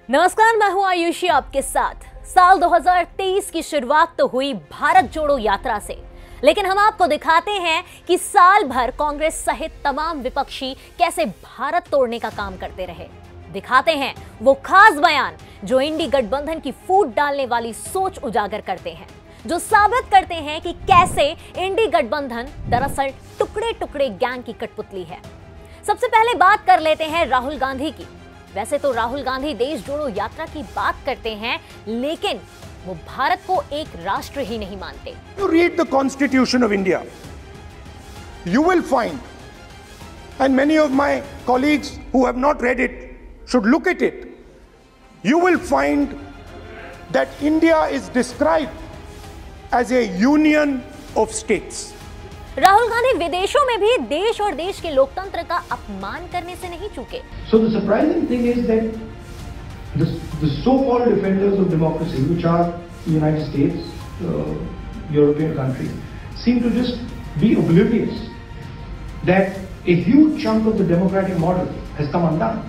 नमस्कार, मैं हूं आयुषी आपके साथ। साल 2023 की शुरुआत तो हुई भारत जोड़ो यात्रा से, लेकिन हम आपको दिखाते हैं कि साल भर कांग्रेस सहित तमाम विपक्षी कैसे भारत तोड़ने का काम करते रहे। दिखाते हैं वो खास बयान जो इंडी गठबंधन की फूट डालने वाली सोच उजागर करते हैं, जो साबित करते हैं कि कैसे इंडी गठबंधन दरअसल टुकड़े टुकड़े गैंग की कठपुतली है। सबसे पहले बात कर लेते हैं राहुल गांधी की। वैसे तो राहुल गांधी देश जोड़ो यात्रा की बात करते हैं, लेकिन वो भारत को एक राष्ट्र ही नहीं मानते। You read the Constitution of India, you will find, and many of my colleagues who have not read it should look at it. You will find that India is described as a union of states. Rahul Gandhi विदेशों में भी देश और देश के लोकतंत्र का अपमान करने से नहीं चूके। So the surprising thing is that the so-called defenders of democracy, which are the United States, European countries, seem to just be oblivious that a huge chunk of the democratic model has come undone,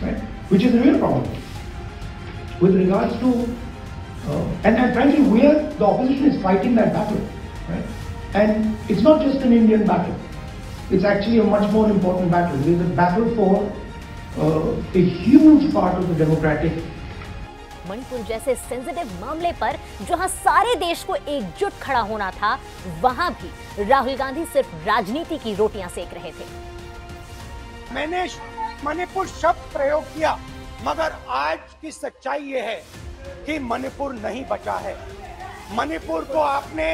right? Which is a real problem with regards to, and frankly, where the opposition is fighting that battle, right? And it's not just an Indian battle. It's actually a much more important battle. It is a battle for a huge part of the democratic. Manipur जैसे sensitive मामले पर जहां सारे देश को एकजुट खड़ा होना था, वहां भी राहुल गांधी सिर्फ राजनीति की रोटियां सेक रहे थे। मैंने मणिपुर शब्द प्रयोग किया, मगर आज की सच्चाई ये है कि मणिपुर नहीं बचा है। मणिपुर को आपने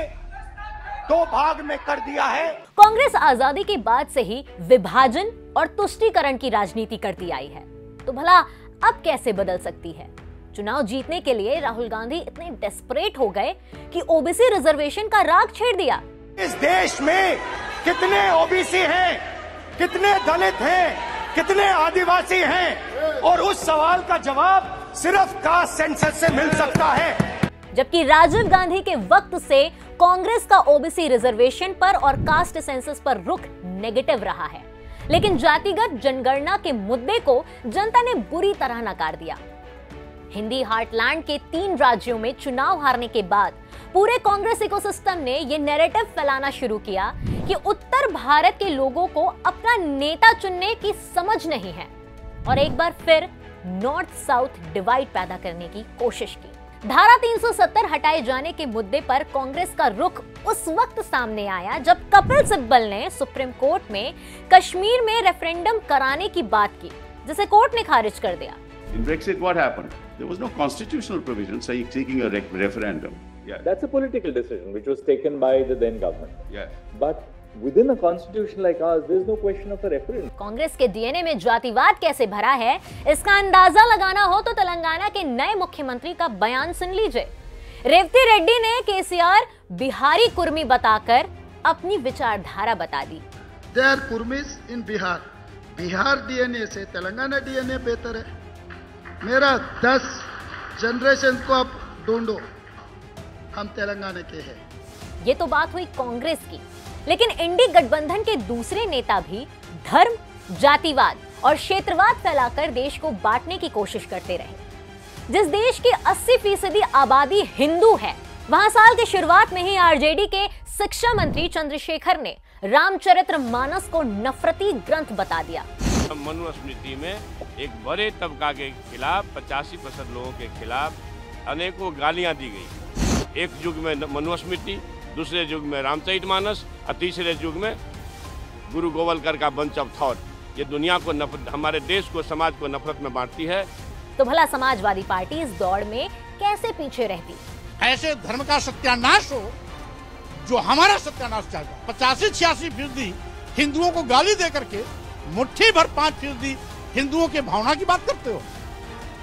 दो भाग में कर दिया है। कांग्रेस आजादी के बाद से ही विभाजन और तुष्टीकरण की राजनीति करती आई है, तो भला अब कैसे बदल सकती है? चुनाव जीतने के लिए राहुल गांधी इतने डेस्परेट हो गए कि ओबीसी रिजर्वेशन का राग छेड़ दिया। इस देश में कितने ओबीसी हैं, कितने दलित हैं, कितने आदिवासी हैं, और उस सवाल का जवाब सिर्फ कास्ट सेंसस से मिल सकता है। जबकि राजीव गांधी के वक्त से कांग्रेस का ओबीसी रिजर्वेशन पर और कास्ट सेंसस पर रुख नेगेटिव रहा है, लेकिन जातिगत जनगणना के मुद्दे को जनता ने बुरी तरह नकार दिया। हिंदी हार्टलैंड के 3 राज्यों में चुनाव हारने के बाद पूरे कांग्रेस इकोसिस्टम ने यह नैरेटिव फैलाना शुरू किया कि उत्तर भारत के लोगों को अपना नेता चुनने की समझ नहीं है, और एक बार फिर नॉर्थ साउथ डिवाइड पैदा करने की कोशिश की। धारा 370 हटाए जाने के मुद्दे पर कांग्रेस का रुख उस वक्त सामने आया जब कपिल सिब्बल ने सुप्रीम कोर्ट में कश्मीर में रेफरेंडम कराने की बात की, जिसे कोर्ट ने खारिज कर दिया। In Brexit, what happened? There was no constitutional provision seeking a referendum. Yeah. That's a political decision which was taken by the then government. Yeah. But within a constitution like ours, there is no question of a referendum. Congress के DNA में जातिवाद कैसे भरा है, इसका अंदाजा लगाना हो तो तेलंगाना के नए मुख्यमंत्री का बयान सुन लीजिए। रेवती रेड्डी ने केसीआर बिहारी कुर्मी बताकर अपनी विचारधारा बता दी। They are Kurmis in Bihar. Bihar DNA से तेलंगाना डीएनए बेहतर है। मेरा 10 जनरेशन को आप ढूंढो, हम तेलंगाना के हैं। ये तो बात हुई कांग्रेस की, लेकिन इंडी गठबंधन के दूसरे नेता भी धर्म, जातिवाद और क्षेत्रवाद फैलाकर देश को बांटने की कोशिश करते रहे। जिस देश की 80% आबादी हिंदू है, वहां साल की शुरुआत में ही आरजेडी के शिक्षा मंत्री चंद्रशेखर ने रामचरितमानस को नफरती ग्रंथ बता दिया। मनुस्मृति में एक बड़े तबका के खिलाफ 85% लोगों के खिलाफ अनेकों गालियां दी गई। एक युग में मनुस्मृति, दूसरे युग में रामचरितमानस और तीसरे युग में गुरु गोवलकर का बंच ऑफ थॉट। ये दुनिया को हमारे देश को, समाज को नफरत में बांटती है। तो भला समाजवादी पार्टी इस दौड़ में कैसे पीछे रहती? ऐसे धर्म का सत्यानाश हो जो हमारा सत्यानाश चाहता। 85-86% हिंदुओं को गाली दे करके मुट्ठी भर 5% हिंदुओं के भावना की बात करते हो।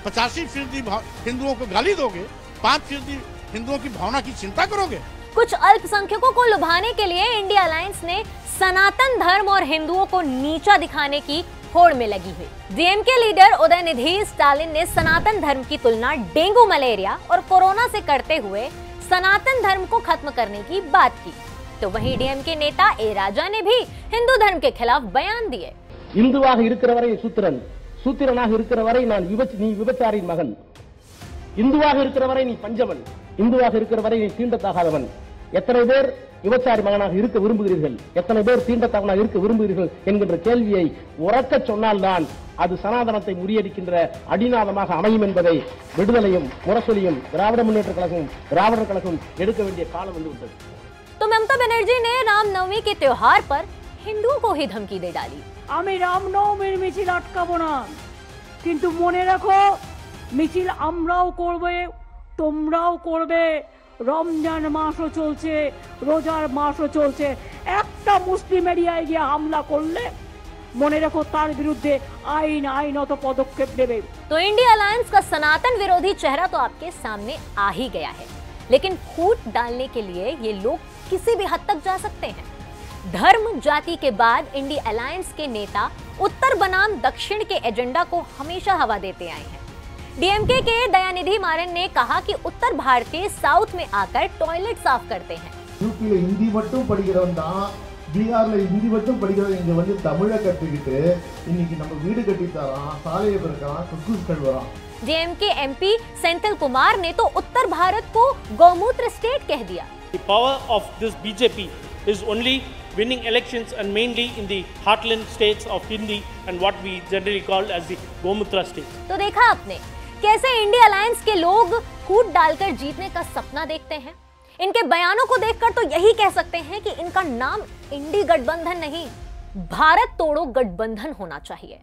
85% हिंदुओं को गाली दोगे, 5% हिंदुओं की भावना की चिंता करोगे। कुछ अल्पसंख्यकों को लुभाने के लिए इंडिया अलायंस ने सनातन धर्म और हिंदुओं को नीचा दिखाने की होड़ में लगी हुई। डीएमके लीडर उदयनिधि स्टालिन ने सनातन धर्म की तुलना डेंगू, मलेरिया और कोरोना से करते हुए सनातन धर्म को खत्म करने की बात की। तो वहीं डीएमके नेता ए राजा ने भी हिंदू धर्म के खिलाफ बयान दिए। இந்துவாக இருக்கிறவரை சூத்திரன், சூத்திரனாக இருக்கிற வரை நீ விபச்சாரின் மகன், இந்துவாக இருக்கிற வரை நீ பஞ்சவன், இந்துவாக இருக்கிற வரை நீ தீண்டத்தகாதவன். எத்தனை பேர் விபச்சாரி மகனாக இருக்க விரும்புகிறீர்கள், எத்தனை பேர் தீண்டத்தவனாக இருக்க விரும்புகிறீர்கள் என்கின்ற கேள்வியை உறக்க சொன்னால்தான் அது சனாதனத்தை முறியடிக்கின்ற அடிநாதமாக அமையும் என்பதை விடுதலையும் முரசொலியும் திராவிட முன்னேற்ற கழகமும் திராவிடர் கழகமும் எடுக்க வேண்டிய காலம் வந்துவிட்டது. तो ममता बनर्जी ने रामनवमी के त्योहार पर हिंदुओं को ही धमकी दे डाली। আমি রামনবমীর মিছিল আটকাবো না, কিন্তু মনে রাখো মিছিল আমরাও করবে, তোমরাও করবে। রমজান মাসও চলছে, রোজার মাসও চলছে। একটা মুসলিম এরিয়ায় গিয়ে হামলা করলে মনে রাখো তার বিরুদ্ধে আইনত পদক্ষেপ নেবে। तो इंडिया अलायंस का सनातन विरोधी चेहरा तो आपके सामने आ ही गया है, लेकिन फूट डालने के लिए ये लोग किसी भी हद तक जा सकते हैं। धर्म जाति के बाद इंडिया अलायंस के नेता उत्तर बनाम दक्षिण के एजेंडा को हमेशा हवा देते आए हैं। डीएमके के दयानिधि मारन ने कहा कि उत्तर भारतीय साउथ में आकर टॉयलेट साफ करते हैं। யூபியில் ஹிந்தி மட்டும் படிக்கிறவன் தான், பீகார்ல ஹிந்தி மட்டும் படிக்கிறவன் இங்க வந்து தமிழை கற்றுக்கிட்டு இன்னைக்கு நம்ம வீடு கட்டி தரான், சாலையை பிறக்கிறான், கக்கூஸ் கழுவுறான்। डीएमके एमपी सेंथिल कुमार ने तो उत्तर भारत को गौमूत्र स्टेट कह दिया। The power of this BJP is only winning elections and mainly in the heartland states of Hindi and what we generally call as the Gomutra states. तो देखा आपने कैसे इंडिया अलायंस के लोग फूट डालकर जीतने का सपना देखते हैं। इनके बयानों को देखकर तो यही कह सकते हैं कि इनका नाम इंडी गठबंधन नहीं, भारत तोड़ो गठबंधन होना चाहिए।